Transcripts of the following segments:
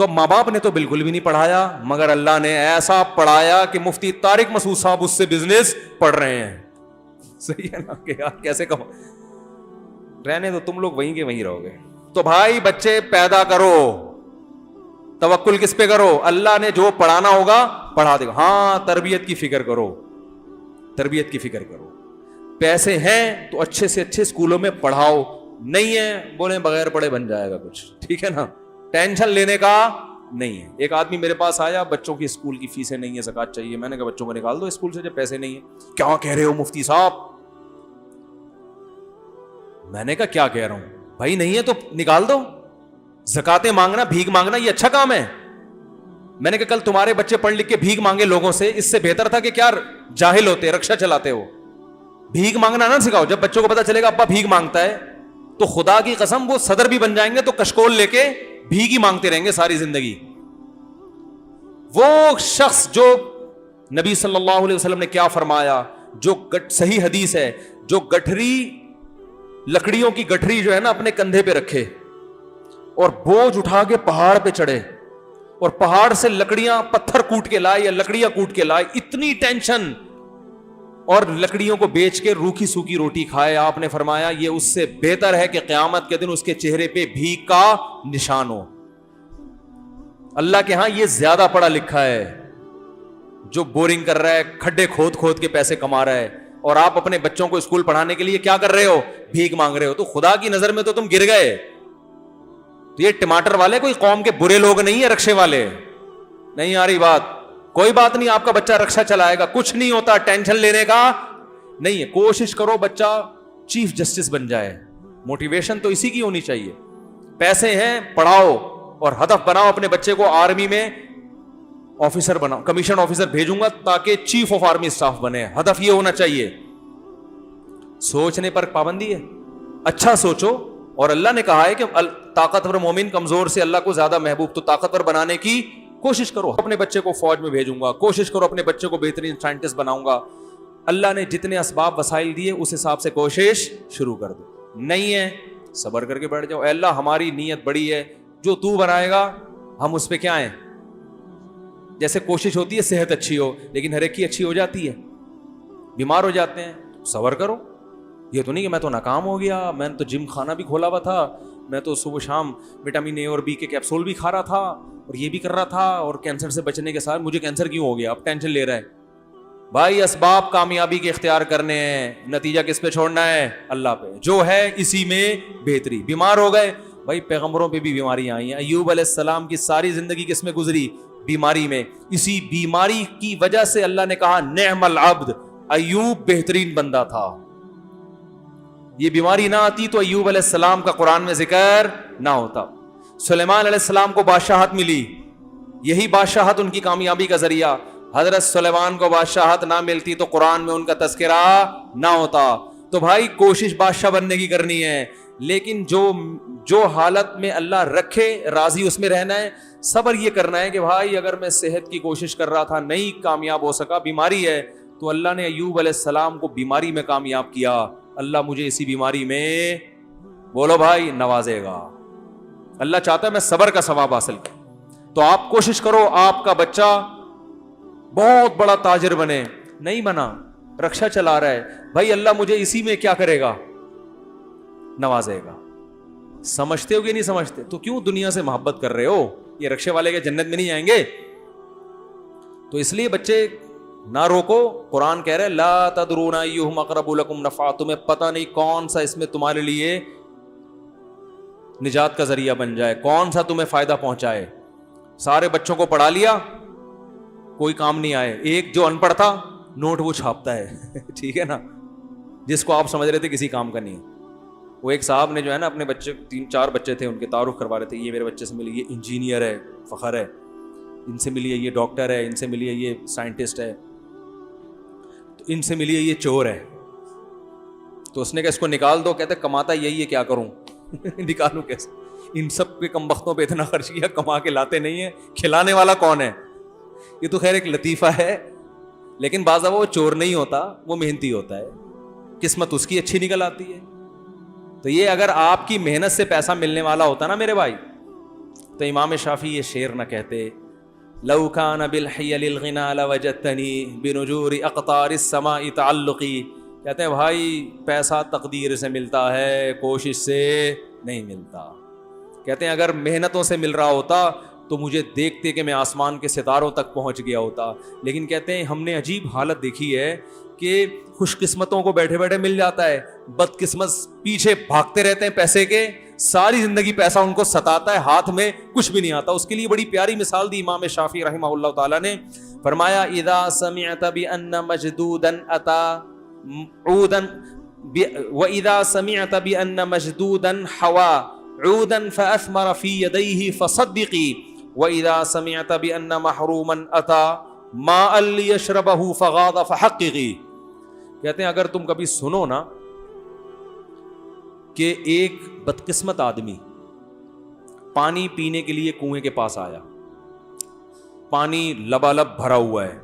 تو ماں باپ نے تو بالکل بھی نہیں پڑھایا, مگر اللہ نے ایسا پڑھایا کہ مفتی طارق مسعود صاحب اس سے بزنس پڑھ رہے ہیں. صحیح ہے نا کہ یار کیسے کہو, رہنے تو تم لوگ وہیں کے وہیں رہو گے. تو بھائی بچے پیدا کرو, توکل کس پہ کرو؟ اللہ نے جو پڑھانا ہوگا پڑھا دے گا. ہاں تربیت کی فکر کرو, تربیت کی فکر کرو. پیسے ہیں تو اچھے سے اچھے اسکولوں میں پڑھاؤ, نہیں ہے بولے بغیر پڑھے بن جائے گا کچھ, ٹھیک ہے نا, ٹینشن لینے کا نہیں ہے. ایک آدمی میرے پاس آیا, بچوں کی اسکول کی فیسیں نہیں ہے, زکات چاہیے. میں نے کہا بچوں کو نکال دو اسکول سے جب پیسے نہیں ہیں. کیا کہہ رہے ہو مفتی صاحب؟ میں نے کہا کیا کہہ رہا ہوں بھائی, نہیں ہے تو نکال دو. زکاتیں مانگنا, بھیک مانگنا یہ اچھا کام ہے؟ میں نے کہا کل تمہارے بچے پڑھ لکھ کے بھیک مانگے لوگوں سے, اس سے بہتر تھا کہ کیا جاہل ہوتے, رکشا چلاتے ہو. بھیک مانگنا نہ سکھاؤ. جب بچوں کو پتا چلے گا ابا بھیک مانگتا ہے تو خدا کی قسم وہ صدر بھی بن جائیں گے تو کشکول لے کے بھیک ہی مانگتے رہیں گے ساری زندگی. وہ شخص جو نبی صلی اللہ علیہ وسلم نے کیا فرمایا, جو صحیح حدیث ہے, جو گٹھری لکڑیوں کی گٹھری جو ہے نا اپنے کندھے پہ رکھے اور بوجھ اٹھا کے پہاڑ پہ چڑھے اور پہاڑ سے لکڑیاں پتھر کوٹ کے لائے یا لکڑیاں کوٹ کے لائے, اتنی ٹینشن, اور لکڑیوں کو بیچ کے روکھی سوکھی روٹی کھائے. آپ نے فرمایا یہ اس سے بہتر ہے کہ قیامت کے دن اس کے چہرے پہ بھیک کا نشان ہو. اللہ کے ہاں یہ زیادہ پڑھا لکھا ہے جو بورنگ کر رہا ہے, کھڈے کھود کھود کے پیسے کما رہا ہے, اور آپ اپنے بچوں کو اسکول پڑھانے کے لیے کیا کر رہے ہو؟ بھیک مانگ رہے ہو. تو خدا کی نظر میں تو تم گر گئے. تو یہ ٹماٹر والے کوئی قوم کے برے لوگ نہیں ہیں, رکشے والے نہیں. آ رہی بات؟ کوئی بات نہیں, آپ کا بچہ رکشا چلائے گا, کچھ نہیں ہوتا, ٹینشن لینے کا نہیں ہے. کوشش کرو بچہ چیف جسٹس بن جائے. موٹیویشن تو اسی کی ہونی چاہیے. پیسے ہیں پڑھاؤ, اور ہدف بناؤ اپنے بچے کو آرمی میں آفیسر بناؤ, کمیشن آفیسر بھیجوں گا تاکہ چیف آف آرمی اسٹاف بنے. ہدف یہ ہونا چاہیے. سوچنے پر پابندی ہے, اچھا سوچو. اور اللہ نے کہا ہے کہ طاقتور مومن کمزور سے اللہ کو زیادہ محبوب, تو طاقتور بنانے کی کوشش کرو. اپنے بچے کو فوج میں بھیجوں گا, کوشش کرو اپنے بچے کو بہترین سائنٹسٹ بناؤں گا. اللہ نے جتنے اسباب وسائل دیے اس حساب سے کوشش شروع کر دو. نہیں ہے صبر کر کے بیٹھ جاؤ. اے اللہ ہماری نیت بڑی ہے, جو تو بنائے گا ہم اس پہ کیا ہیں. جیسے کوشش ہوتی ہے صحت اچھی ہو, لیکن ہر ایک کی اچھی ہو جاتی ہے, بیمار ہو جاتے ہیں. صبر کرو. یہ تو نہیں کہ میں تو ناکام ہو گیا, میں نے تو جم خانہ بھی کھولا ہوا تھا, میں تو صبح شام وٹامن اے اور بی کے کیپسول بھی کھا رہا تھا, اور یہ بھی کر رہا تھا, اور کینسر سے بچنے کے ساتھ مجھے کینسر کیوں ہو گیا, اب ٹینشن لے رہا ہے. بھائی اسباب کامیابی کے اختیار کرنے ہیں, نتیجہ کس پہ چھوڑنا ہے؟ اللہ پہ. جو ہے اسی میں بہتری. بیمار ہو گئے, بھائی پیغمبروں پہ بھی بیماریاں آئی ہیں. ایوب علیہ السلام کی ساری زندگی کس میں گزری؟ بیماری میں. اسی بیماری کی وجہ سے اللہ نے کہا نعم العبد, ایوب بہترین بندہ تھا. یہ بیماری نہ آتی تو ایوب علیہ السلام کا قرآن میں ذکر نہ ہوتا. سلیمان علیہ السلام کو بادشاہت ملی, یہی بادشاہت ان کی کامیابی کا ذریعہ. حضرت سلیمان کو بادشاہت نہ ملتی تو قرآن میں ان کا تذکرہ نہ ہوتا. تو بھائی کوشش بادشاہ بننے کی کرنی ہے, لیکن جو حالت میں اللہ رکھے راضی اس میں رہنا ہے. صبر یہ کرنا ہے کہ بھائی اگر میں صحت کی کوشش کر رہا تھا نہیں کامیاب ہو سکا, بیماری ہے, تو اللہ نے ایوب علیہ السلام کو بیماری میں کامیاب کیا. اللہ مجھے اسی بیماری میں بولو بھائی نوازے گا. اللہ چاہتا ہے میں صبر کا ثواب حاصل کروں. تو آپ کوشش کرو آپ کا بچہ بہت بڑا تاجر بنے. نہیں بنا, رکشا چلا رہا ہے, بھائی اللہ مجھے اسی میں کیا کرے گا؟ نوازے گا. سمجھتے ہو کہ نہیں سمجھتے؟ تو کیوں دنیا سے محبت کر رہے ہو؟ یہ رکشے والے کے جنت میں نہیں جائیں گے. تو اس لیے بچے نہ روکو. قرآن کہہ رہے لا تدرون ایہم اقرب لکم نفعا, تمہیں پتہ نہیں کون سا اس میں تمہارے لیے نجات کا ذریعہ بن جائے, کون سا تمہیں فائدہ پہنچائے. سارے بچوں کو پڑھا لیا, کوئی کام نہیں آئے. ایک جو ان پڑھ تھا نوٹ وہ چھاپتا ہے ٹھیک ہے نا, جس کو آپ سمجھ رہے تھے کسی کام کا نہیں. وہ ایک صاحب نے جو ہے نا اپنے بچے 3-4 بچے تھے, ان کے تعارف کروا رہے تھے, یہ میرے بچے سے ملی, یہ انجینئر ہے, فخر ہے, ان سے ملی ہے یہ ڈاکٹر ہے, ان سے ملی ہے یہ سائنٹسٹ ہے, تو ان سے ملی ہے یہ چور ہے. تو اس نے کہا اس کو نکال دو. کہتے کماتا یہی ہے, کیا کروں نکالوں کیسے؟ ان سب کے کم بختوں پہ اتنا خرچ کیا, کما کے لاتے نہیں ہیں, کھلانے والا کون ہے؟ یہ تو خیر ایک لطیفہ ہے, لیکن بعض وہ چور نہیں ہوتا, وہ محنتی ہوتا ہے, قسمت اس کی اچھی نکل آتی ہے. تو یہ اگر آپ کی محنت سے پیسہ ملنے والا ہوتا نا میرے بھائی, تو امام شافعی یہ شعر نہ کہتے لو کان بالحیل الغنا لوجدتنی بنجور اقطار السماء تعلقی. کہتے ہیں بھائی پیسہ تقدیر سے ملتا ہے, کوشش سے نہیں ملتا. کہتے ہیں اگر محنتوں سے مل رہا ہوتا تو مجھے دیکھتے کہ میں آسمان کے ستاروں تک پہنچ گیا ہوتا. لیکن کہتے ہیں ہم نے عجیب حالت دیکھی ہے کہ خوش قسمتوں کو بیٹھے بیٹھے مل جاتا ہے, بد قسمت پیچھے بھاگتے رہتے ہیں پیسے کے, ساری زندگی پیسہ ان کو ستاتا ہے, ہاتھ میں کچھ بھی نہیں آتا. اس کے لیے بڑی پیاری مثال دی امام شافعی رحمہ اللہ تعالیٰ نے. فرمایا اذا سمعت بان مجدودا اتا عودا واذا سمعت بان مجدودا حوا عودا فاثمر في يديه فصدقي واذا سمعت بان محروما اتا ماء ليشربه فغاض فحققي. کہتے ہیں اگر تم کبھی سنو نا کہ ایک بدقسمت آدمی پانی پینے کے لیے کنویں کے پاس آیا, پانی لبالب بھرا ہوا ہے,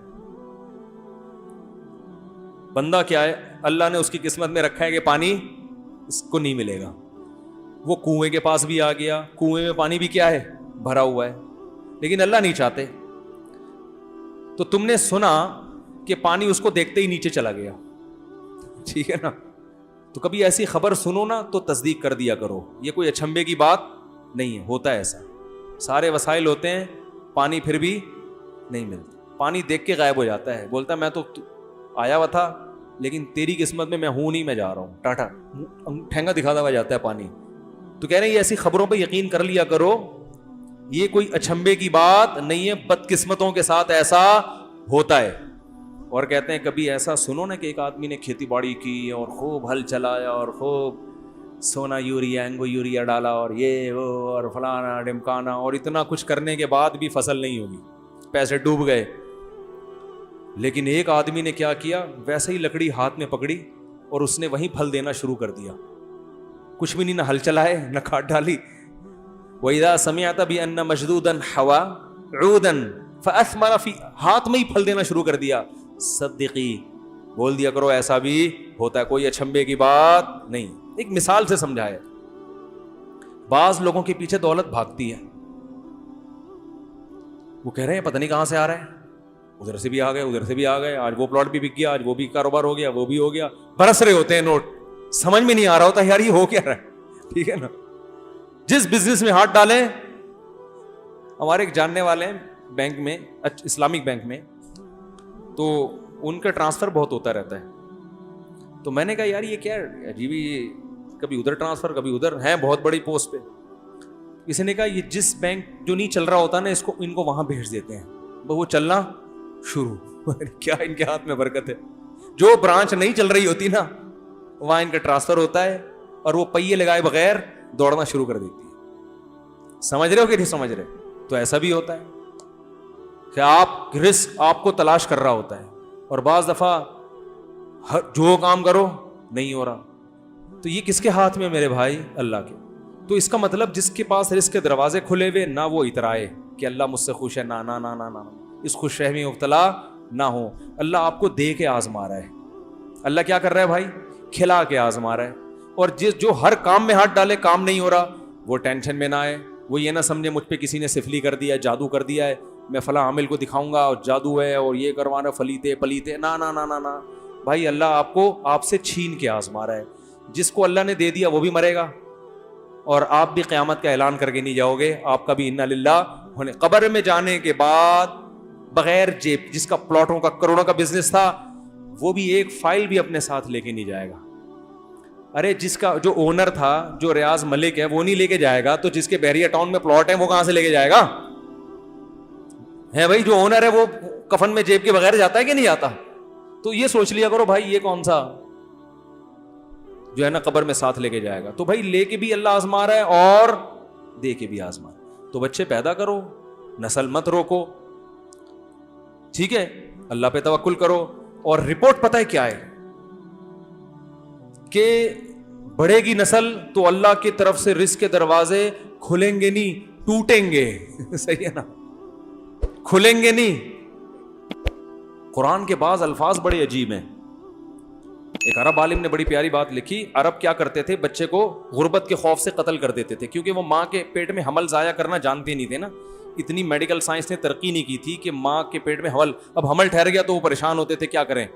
بندہ کیا ہے اللہ نے اس کی قسمت میں رکھا ہے کہ پانی اس کو نہیں ملے گا, وہ کنویں کے پاس بھی آ گیا, کنویں میں پانی بھی کیا ہے بھرا ہوا ہے, لیکن اللہ نہیں چاہتے. تو تم نے سنا کہ پانی اس کو دیکھتے ہی نیچے چلا گیا, ٹھیک ہے نا, تو کبھی ایسی خبر سنو نا تو تصدیق کر دیا کرو, یہ کوئی اچھمبے کی بات نہیں ہے, ہوتا ہے ایسا. سارے وسائل ہوتے ہیں, پانی پھر بھی نہیں ملتا, پانی دیکھ کے غائب ہو جاتا ہے, بولتا میں تو آیا ہوا تھا لیکن تیری قسمت میں ہوں نہیں, میں جا رہا ہوں, ٹاٹا ٹھینگا دکھاتا ہوا جاتا ہے پانی. تو کہہ رہے ہیں یہ ایسی خبروں پہ یقین کر لیا کرو, یہ کوئی اچھمبے کی بات نہیں ہے, بدقسمتوں کے ساتھ ایسا ہوتا ہے. اور کہتے ہیں کبھی ایسا سنو نا کہ ایک آدمی نے کھیتی باڑی کی اور خوب ہل چلایا اور خوب سونا یوریا اینگو یوریا ڈالا اور یہ وہ اور فلانا ڈمکانا, اور اتنا کچھ کرنے کے بعد بھی فصل نہیں ہوگی, پیسے ڈوب گئے. لیکن ایک آدمی نے کیا کیا, ویسے ہی لکڑی ہاتھ میں پکڑی اور اس نے وہیں پھل دینا شروع کر دیا, کچھ بھی نہیں, نہ ہل چلائے نہ کھاد ڈالی. وَإِذَا سَمِعْتَ بِأَنَّ مَجْدُودًا حَوَا عُودًا فَأَثْمَرَ فِي, ہاتھ میں ہی پھل دینا شروع کر دیا. صدقی, بول دیا کرو ایسا بھی ہوتا ہے, کوئی اچھمبے کی بات نہیں. ایک مثال سے سمجھایا. بعض لوگوں کے پیچھے دولت بھاگتی ہے, وہ کہہ رہے ہیں پتہ نہیں کہاں سے آ رہا ہے, ادھر سے بھی آ گئے ادھر سے بھی آ گئے, آج وہ پلاٹ بھی بک گیا, آج وہ بھی کاروبار ہو گیا, وہ بھی ہو گیا, برس رہے ہوتے ہیں نوٹ, سمجھ میں نہیں آ رہا ہوتا یار یہ ہو کیا رہا ہے, ٹھیک ہے نا. جس بزنس میں ہاتھ ڈالیں, ہمارے ایک جاننے والے ہیں بینک میں, اسلامک بینک میں, تو ان کا ٹرانسفر بہت ہوتا رہتا ہے. تو میں نے کہا یار یہ کیا عجیب, کبھی ادھر ٹرانسفر کبھی ادھر, ہیں بہت بڑی پوسٹ پہ. کسی نے کہا یہ جس بینک جو نہیں چل رہا ہوتا نا ان کو وہاں بھیج دیتے ہیں, وہ چلنا شروع. کیا ان کے ہاتھ میں برکت ہے, جو برانچ نہیں چل رہی ہوتی نا وہاں ان کا ٹرانسفر ہوتا ہے اور وہ پہیے لگائے بغیر دوڑنا شروع کر دیتی ہے. سمجھ رہے ہو کہ نہیں سمجھ رہے؟ تو ایسا بھی ہوتا ہے کہ آپ رزق آپ کو تلاش کر رہا ہوتا ہے, اور بعض دفعہ جو کام کرو نہیں ہو رہا. تو یہ کس کے ہاتھ میں میرے بھائی؟ اللہ کے. تو اس کا مطلب جس کے پاس رزق کے دروازے کھلے ہوئے, نہ وہ اترائے کہ اللہ مجھ سے خوش ہے, نہ نہ نہ نہ نہ, اس خوش فہمی مبتلا نہ ہو. اللہ آپ کو دے کے آزما رہا ہے. اللہ کیا کر رہا ہے بھائی؟ کھلا کے آزما رہا ہے. اور جو ہر کام میں ہاتھ ڈالے کام نہیں ہو رہا, وہ ٹینشن میں نہ آئے, وہ یہ نہ سمجھے مجھ پہ کسی نے سفلی کر دیا, جادو کر دیا ہے, میں فلاں عامل کو دکھاؤں گا اور جادو ہے اور یہ کروانا فلیتے پلیتے. نہ نہ نہ نہ بھائی, اللہ آپ کو آپ سے چھین کے آزما رہا ہے. جس کو اللہ نے دے دیا وہ بھی مرے گا, اور آپ بھی قیامت کا اعلان کر کے نہیں جاؤ گے, آپ کا بھی انا للہ ہونے. قبر میں جانے کے بعد بغیر جیب, جس کا پلاٹوں کا کروڑوں کا بزنس تھا, وہ بھی ایک فائل بھی اپنے ساتھ لے کے نہیں جائے گا. ارے جس کا جو اونر تھا, جو ریاض ملک ہے, وہ نہیں لے کے جائے گا, تو جس کے بحریہ ٹاؤن میں پلاٹ ہے وہ کہاں سے لے کے جائے گا؟ ہے بھائی, جو اونر ہے وہ کفن میں جیب کے بغیر جاتا ہے کہ نہیں جاتا؟ تو یہ سوچ لیا کرو بھائی, یہ کون سا جو ہے نا قبر میں ساتھ لے کے جائے گا. تو بھائی لے کے بھی اللہ آزما رہا ہے اور دے کے بھی آزما رہا ہے. تو بچے پیدا کرو, نسل مت روکو, ٹھیک ہے, اللہ پہ توکل کرو. اور رپورٹ پتہ ہے کیا ہے کہ بڑھے گی نسل تو اللہ کی طرف سے رزق کے دروازے کھلیں گے نہیں, ٹوٹیں گے. صحیح ہے نا, کھلیں گے نہیں. قرآن کے بعض الفاظ بڑے عجیب ہیں. ایک عرب عالم نے بڑی پیاری بات لکھی. عرب کیا کرتے تھے, بچے کو غربت کے خوف سے قتل کر دیتے تھے, کیونکہ وہ ماں کے پیٹ میں حمل ضائع کرنا جانتے نہیں تھے نا. اتنی میڈیکل سائنس نے ترقی نہیں کی تھی کہ ماں کے پیٹ میں حمل, اب حمل ٹھہر گیا تو وہ پریشان ہوتے تھے کیا کریں,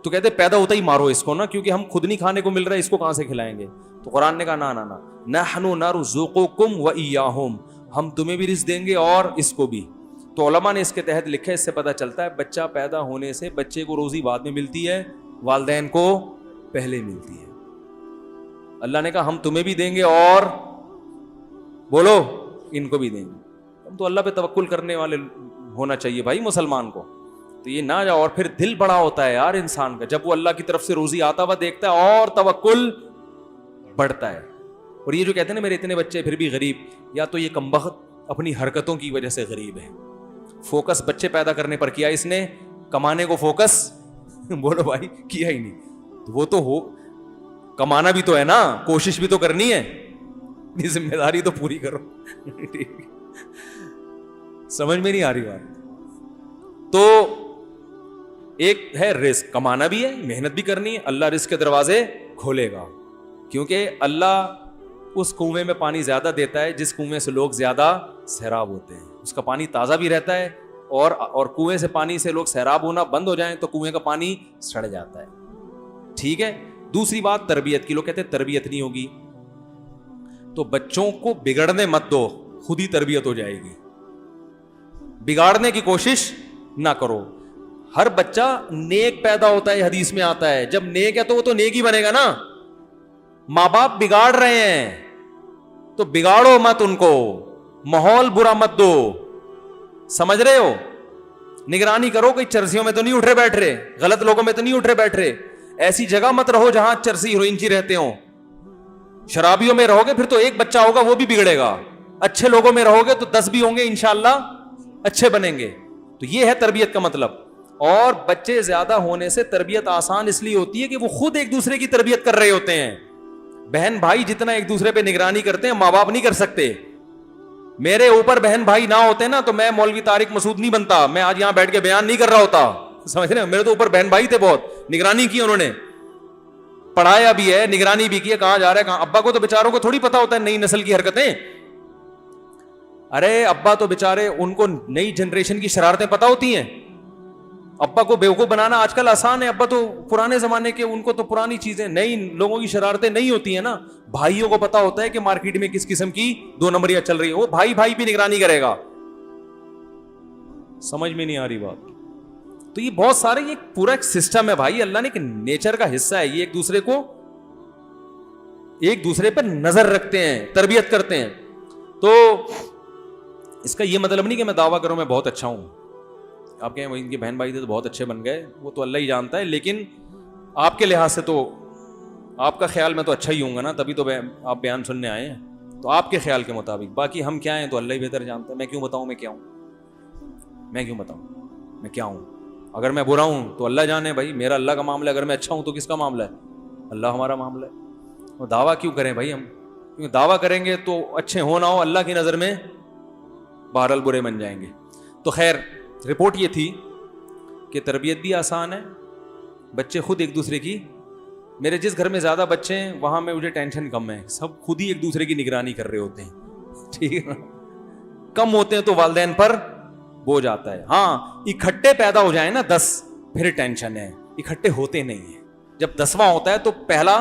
تو کہتے پیدا ہوتا ہی مارو اس کو نا, کیونکہ ہم خود نہیں کھانے کو مل رہا ہے, اس کو کہاں سے کھلائیں گے. تو قرآن نے کہا نا نحن نرزقکم وإیاہم, ہم تمہیں بھی رزق دیں گے اور اس کو بھی. تو علماء نے اس کے تحت لکھا ہے, اس سے پتہ چلتا ہے بچہ پیدا ہونے سے بچے کو روزی بعد میں ملتی ہے, والدین کو پہلے ملتی ہے. اللہ نے کہا ہم تمہیں بھی دیں گے اور بولو ان کو بھی دیں گے. ہم تو اللہ پہ توکل کرنے والے ہونا چاہیے بھائی مسلمان کو. تو یہ نہ جاؤ, اور پھر دل بڑا ہوتا ہے یار انسان کا جب وہ اللہ کی طرف سے روزی آتا ہوا دیکھتا ہے, اور توکل بڑھتا ہے. اور یہ جو کہتے ہیں نا میرے اتنے بچے پھر بھی غریب, یا تو یہ کمبخت اپنی حرکتوں کی وجہ سے غریب ہے. فوکس بچے پیدا کرنے پر کیا اس نے, کمانے کو فوکس بولو بھائی کیا ہی نہیں. وہ تو ہو, کمانا بھی تو ہے نا, کوشش بھی تو کرنی ہے, ذمہ داری تو پوری کرو. سمجھ میں نہیں آ رہی بات. تو ایک ہے رزق, کمانا بھی ہے, محنت بھی کرنی ہے, اللہ رزق کے دروازے کھولے گا, کیونکہ اللہ اس کنویں میں پانی زیادہ دیتا ہے جس کنویں سے لوگ زیادہ سیراب ہوتے ہیں. اس کا پانی تازہ بھی رہتا ہے, اور کنویں سے پانی سے لوگ سیراب ہونا بند ہو جائیں تو کنویں کا پانی سڑ جاتا ہے. ٹھیک ہے. دوسری بات تربیت کی, لوگ کہتے ہیں تربیت نہیں ہوگی, تو بچوں کو بگڑنے مت دو, خود ہی تربیت ہو جائے گی. بگاڑنے کی کوشش نہ کرو. ہر بچہ نیک پیدا ہوتا ہے, حدیث میں آتا ہے, جب نیک ہے تو وہ تو نیک ہی بنے گا نا. ماں باپ بگاڑ رہے ہیں تو بگاڑو مت ان کو, ماحول برا مت دو. سمجھ رہے ہو, نگرانی کرو, کوئی چرسیوں میں تو نہیں اٹھ رہے بیٹھ رہے, غلط لوگوں میں تو نہیں اٹھ رہے بیٹھ رہے, ایسی جگہ مت رہو جہاں چرسی ہیروئن رہتے ہوں. شرابیوں میں رہو گے پھر تو ایک بچہ ہوگا وہ بھی بگڑے گا, اچھے لوگوں میں رہو گے تو 10 بھی ہوں گے انشاءاللہ اچھے بنیں گے. تو یہ ہے تربیت کا مطلب. اور بچے زیادہ ہونے سے تربیت آسان اس لیے ہوتی ہے کہ وہ خود ایک دوسرے کی تربیت کر رہے ہوتے ہیں. بہن بھائی جتنا ایک دوسرے پہ نگرانی کرتے ہیں ماں باپ نہیں کر سکتے. میرے اوپر بہن بھائی نہ ہوتے نا تو میں مولوی طارق مسعود نہیں بنتا, میں آج یہاں بیٹھ کے بیان نہیں کر رہا ہوتا. سمجھ رہے ہیں, میرے تو اوپر بہن بھائی تھے, بہت نگرانی کی انہوں نے, پڑھایا بھی ہے, نگرانی بھی کی ہے, کہاں جا رہا ہے کہاں. ابا کو تو بیچاروں کو تھوڑی پتا ہوتا ہے نئی نسل کی حرکتیں. ارے ابا تو بیچارے, ان کو نئی جنریشن کی شرارتیں پتا ہوتی ہیں. ابا کو بیوقوف بنانا آج کل آسان ہے, ابا تو پرانے زمانے کے, ان کو تو پرانی چیزیں, نئی لوگوں کی شرارتیں نہیں ہوتی ہیں نا. بھائیوں کو پتا ہوتا ہے کہ مارکیٹ میں کس قسم کی 2 نمبریاں چل رہی ہیں, وہ بھائی بھائی بھی نگرانی کرے گا. سمجھ میں نہیں آ رہی بات. تو یہ بہت سارے, یہ پورا ایک سسٹم ہے بھائی, اللہ نے ایک نیچر کا حصہ ہے, یہ ایک دوسرے پر نظر رکھتے ہیں, تربیت کرتے ہیں. تو اس کا یہ مطلب نہیں کہ میں دعویٰ کروں میں بہت اچھا ہوں. آپ کہیں ان کے بہن بھائی تھے تو بہت اچھے بن گئے, وہ تو اللہ ہی جانتا ہے, لیکن آپ کے لحاظ سے تو آپ کا خیال میں تو اچھا ہی ہوں گا نا, تبھی تو آپ بیان سننے آئے ہیں. تو آپ کے خیال کے مطابق, باقی ہم کیا ہیں تو اللہ ہی بہتر جانتا ہے. میں کیوں بتاؤں میں کیا ہوں, میں کیوں بتاؤں میں کیا ہوں. اگر میں برا ہوں تو اللہ جانے بھائی, میرا اللہ کا معاملہ ہے. اگر میں اچھا ہوں تو کس کا معاملہ ہے, اللہ ہمارا معاملہ ہے. اور دعویٰ کیوں کریں بھائی ہم, کیونکہ دعویٰ کریں گے تو اچھے ہو نہ ہو اللہ کی نظر میں بہرحال برے بن جائیں گے. تو خیر رپورٹ یہ تھی کہ تربیت بھی آسان ہے, بچے خود ایک دوسرے کی, میرے جس گھر میں زیادہ بچے ہیں وہاں میں مجھے ٹینشن کم ہے, سب خود ہی ایک دوسرے کی نگرانی کر رہے ہوتے ہیں. ٹھیک ہے نا, کم ہوتے ہیں تو والدین پر بوجھ آتا ہے. ہاں اکٹھے پیدا ہو جائیں نا 10 پھر ٹینشن ہے, اکٹھے ہوتے نہیں ہیں. جب 10واں ہوتا ہے تو پہلا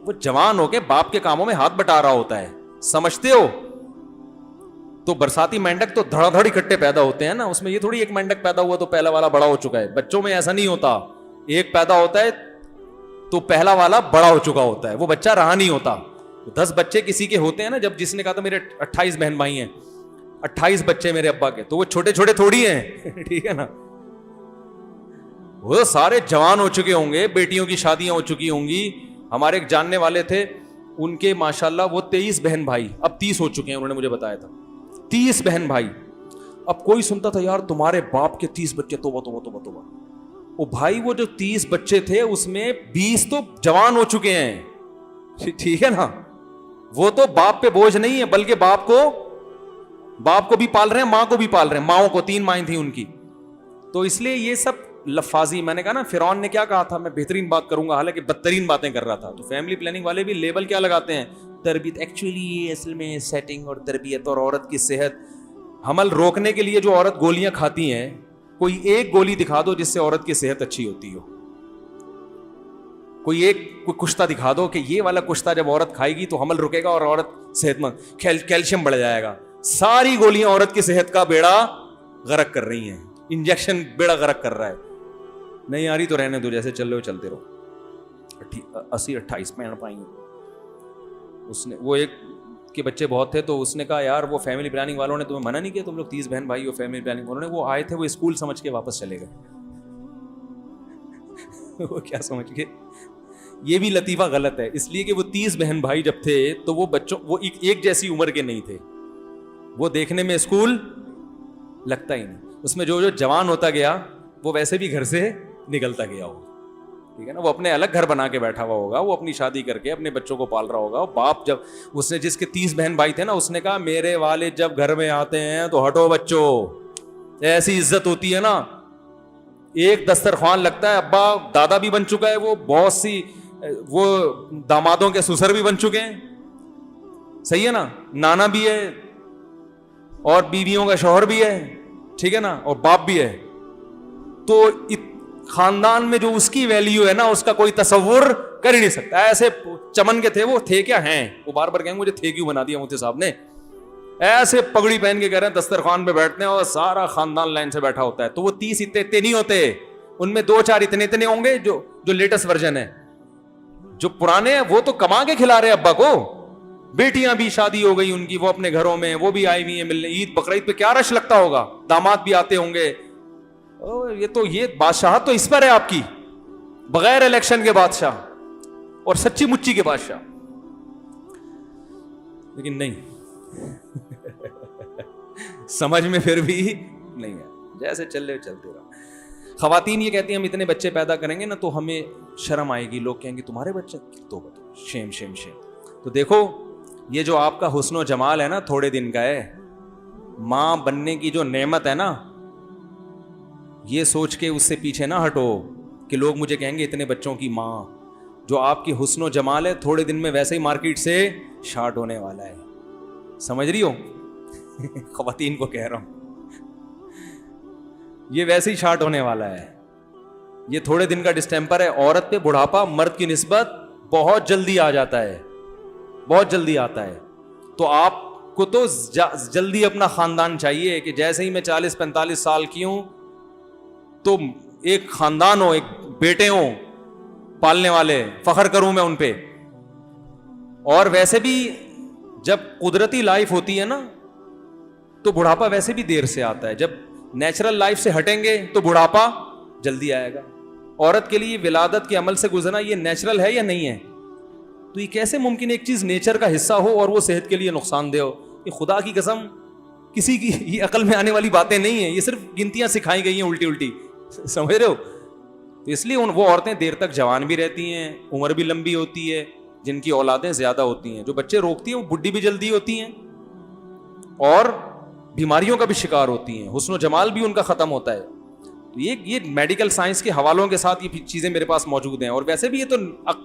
وہ جوان ہو کے باپ کے کاموں میں ہاتھ بٹا رہا ہوتا ہے, سمجھتے ہو. تو برساتی مینڈک تو دھڑا دھڑ اکٹھے پیدا ہوتے ہیں نا, اس میں یہ تھوڑی ایک مینڈک پیدا ہوا تو پہلا والا بڑا ہو چکا ہے. بچوں میں ایسا نہیں ہوتا, ایک پیدا ہوتا ہے تو پہلا والا بڑا ہو چکا ہوتا ہے, وہ بچہ رہا نہیں ہوتا. 10 بچے کسی کے ہوتے ہیں نا, جب جس نے کہا تھا میرے 28 بہن بھائی ہیں, 28 بچے میرے ابا کے, تو وہ چھوٹے چھوٹے تھوڑی ہیں. ٹھیک ہے نا, وہ سارے جوان ہو چکے ہوں گے, بیٹیوں کی شادیاں ہو چکی ہوں گی. ہمارے ایک جاننے والے تھے, ان کے ماشاءاللہ وہ 23 بہن بھائی, اب 30 ہو چکے ہیں, انہوں نے مجھے بتایا تھا 30 بہن بھائی. اب کوئی سنتا تھا یار تمہارے باپ کے 30 بچے, توبہ توبہ توبہ توبہ. او بھائی وہ جو 30 بچے تھے اس میں 20 تو جوان ہو چکے ہیں. ٹھیک ہے نا, وہ تو باپ پہ بوجھ نہیں ہے, بلکہ باپ کو بھی پال رہے ہیں, ماں کو بھی پال رہے ہیں. ماؤں کو 3 مائیں تھیں ان کی. تو اس لیے یہ سب لفاظی, میں نے کہا نا فرعون نے کیا کہا تھا, میں بہترین بات کروں گا, حالانکہ بدترین باتیں کر رہا تھا. تو فیملی پلاننگ والے بھی لیبل کیا لگاتے ہیں, تربیت. ایکچولی یہ اصل میں سیٹنگ اور تربیت اور عورت کی صحت, حمل روکنے کے لیے جو عورت گولیاں کھاتی ہیں, کوئی ایک گولی دکھا دو جس سے عورت کی صحت اچھی ہوتی ہو. کوئی کشتہ دکھا دو کہ یہ والا کشتہ جب عورت کھائے گی تو حمل رکے گا اور عورت صحت مند, کیلشیم بڑھ جائے گا. ساری گولیاں عورت کی صحت کا بیڑا غرق کر رہی ہیں, انجیکشن بیڑا غرق کر رہا ہے. نہیں آ رہی تو رہنے دو, جیسے چل رہے ہو چلتے رہو. 80-28 پہن پائیں گے. اس نے, وہ ایک کے بچے بہت تھے تو اس نے کہا یار وہ فیملی پلاننگ والوں نے تمہیں منع نہیں کیا, تم لوگ 30 بہن بھائی ہو, فیملی پلاننگ والوں نے, وہ آئے تھے وہ اسکول سمجھ کے واپس چلے گئے. وہ کیا سمجھ کے, یہ بھی لطیفہ غلط ہے, اس لیے کہ وہ 30 بہن بھائی جب تھے تو وہ بچوں, وہ ایک جیسی عمر کے نہیں تھے, وہ دیکھنے میں اسکول لگتا ہی نہیں. اس میں جو جوان ہوتا گیا وہ ویسے بھی گھر سے نکلتا گیا ہوگا, ٹھیک ہے نا. وہ اپنے الگ گھر بنا کے بیٹھا ہوا ہوگا, وہ اپنی شادی کر کے اپنے بچوں کو پال رہا ہوگا. باپ جب اس نے, جس کے 30 بہن بھائی تھے نا, اس نے کہا میرے والد جب گھر میں آتے ہیں تو ہٹو بچوں, ایسی عزت ہوتی ہے نا. ایک دسترخوان لگتا ہے, ابا دادا بھی بن چکا ہے, وہ بہت سی وہ دامادوں کے سسر بھی بن چکے ہیں, صحیح ہے نا, نانا بھی ہے اور بیویوں کا شوہر بھی ہے, ٹھیک ہے نا, اور باپ بھی ہے. تو خاندان میں جو اس کی ویلیو ہے نا, اس کا کوئی تصور کر ہی نہیں سکتا. ایسے چمن کے تھے, وہ تھے کیا ہیں, وہ بار بار کہیں مجھے تھے کیوں بنا دیا مفتی صاحب نے. ایسے پگڑی پہن کے کہہ رہے ہیں دسترخوان پہ بیٹھتے ہیں اور سارا خاندان لائن سے بیٹھا ہوتا ہے. تو وہ 30 اتنے نہیں ہوتے, ان میں 2-4 اتنے ہوں گے جو لیٹسٹ ورژن ہے. جو پرانے ہیں وہ تو کما کے کھلا رہے ہیں ابا کو, بیٹیاں بھی شادی ہو گئی ان کی, وہ اپنے گھروں میں, وہ بھی آئی ہوئی ہیں ملنے. عید بقرعید پہ کیا رش لگتا ہوگا, داماد بھی آتے ہوں گے. یہ بادشاہت تو اس پر ہے آپ کی, بغیر الیکشن کے بادشاہ اور سچی مچی کے بادشاہ. لیکن نہیں سمجھ میں پھر بھی نہیں ہے, جیسے چل رہے چلتے رہا. خواتین یہ کہتی ہیں ہم اتنے بچے پیدا کریں گے نا تو ہمیں شرم آئے گی, لوگ کہیں گے تمہارے بچے, تو شیم شیم شیم. تو دیکھو یہ جو آپ کا حسن و جمال ہے نا تھوڑے دن کا ہے, ماں بننے کی جو نعمت ہے نا, یہ سوچ کے اس سے پیچھے نہ ہٹو کہ لوگ مجھے کہیں گے اتنے بچوں کی ماں. جو آپ کی حسن و جمال ہے تھوڑے دن میں ویسے ہی مارکیٹ سے شارٹ ہونے والا ہے, سمجھ رہی ہو. خواتین کو کہہ رہا ہوں یہ ویسے ہی شارٹ ہونے والا ہے, یہ تھوڑے دن کا ڈسٹیمپر ہے. عورت پہ بڑھاپا مرد کی نسبت بہت جلدی آ جاتا ہے, بہت جلدی آتا ہے. تو آپ کو تو جلدی اپنا خاندان چاہیے کہ جیسے ہی میں 40-45 سال کی ہوں تو ایک خاندان ہو, ایک بیٹے ہوں پالنے والے, فخر کروں میں ان پہ. اور ویسے بھی جب قدرتی لائف ہوتی ہے نا تو بڑھاپا ویسے بھی دیر سے آتا ہے. جب نیچرل لائف سے ہٹیں گے تو بڑھاپا جلدی آئے گا. عورت کے لیے ولادت کے عمل سے گزرنا یہ نیچرل ہے یا نہیں ہے؟ تو یہ کیسے ممکن ایک چیز نیچر کا حصہ ہو اور وہ صحت کے لیے نقصان دہ ہو؟ یہ خدا کی قسم کسی کی یہ عقل میں آنے والی باتیں نہیں ہیں, یہ صرف گنتیاں سکھائی گئی ہیں الٹی الٹی, سمجھ رہے ہو. تو اس لیے وہ عورتیں دیر تک جوان بھی رہتی ہیں, عمر بھی لمبی ہوتی ہے, جن کی اولادیں زیادہ ہوتی ہیں. جو بچے روکتی ہیں وہ بڈھی بھی جلدی ہوتی ہیں اور بیماریوں کا بھی شکار ہوتی ہیں, حسن و جمال بھی ان کا ختم ہوتا ہے. تو یہ میڈیکل سائنس کے حوالوں کے ساتھ یہ چیزیں میرے پاس موجود ہیں. اور ویسے بھی یہ تو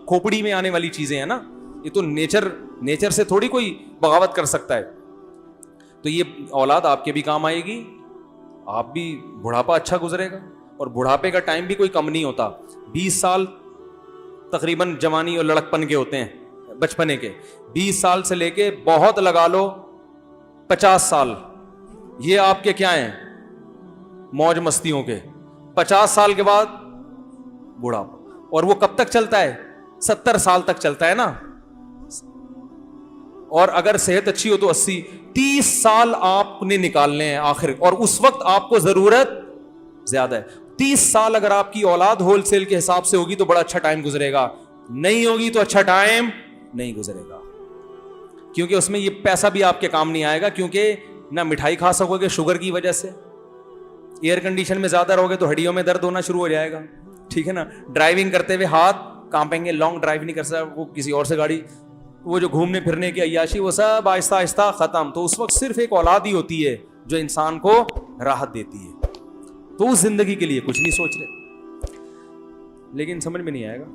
کھوپڑی میں آنے والی چیزیں ہیں نا, یہ تو نیچر سے تھوڑی کوئی بغاوت کر سکتا ہے. تو یہ اولاد آپ کے بھی کام آئے گی, آپ بھی بڑھاپا اچھا گزرے گا. اور بڑھاپے کا ٹائم بھی کوئی کم نہیں ہوتا. 20 سال تقریباً جوانی اور لڑکپن کے ہوتے ہیں, بچپنے کے. 20 سال سے لے کے بہت لگا لو 50 سال, یہ آپ کے کیا ہیں, موج مستیوں کے. 50 سال کے بعد بڑھاپا, اور وہ کب تک چلتا ہے؟ 70 سال تک چلتا ہے نا. اور اگر صحت اچھی ہو تو 80. 30 سال آپ نے نکالنے ہیں آخر, اور اس وقت آپ کو ضرورت زیادہ ہے. 30 سال اگر آپ کی اولاد ہول سیل کے حساب سے ہوگی تو بڑا اچھا ٹائم گزرے گا, نہیں ہوگی تو اچھا ٹائم نہیں گزرے گا, کیونکہ اس میں یہ پیسہ بھی آپ کے کام نہیں آئے گا. کیونکہ نہ مٹھائی کھا سکو گے شوگر کی وجہ سے, ایئر کنڈیشن میں زیادہ رہو گے تو ہڈیوں میں درد ہونا شروع ہو جائے گا, ٹھیک ہے نا. ڈرائیونگ کرتے ہوئے ہاتھ کانپیں گے, لانگ ڈرائیو نہیں کر سکتا, وہ کسی اور سے گاڑی, وہ جو گھومنے پھرنے کی عیاشی وہ سب آہستہ آہستہ ختم. تو اس وقت صرف ایک اولاد ہی ہوتی ہے جو انسان کو راحت دیتی ہے. تو اس زندگی کے لیے کچھ نہیں سوچ رہے. لیکن سمجھ میں نہیں آئے گا.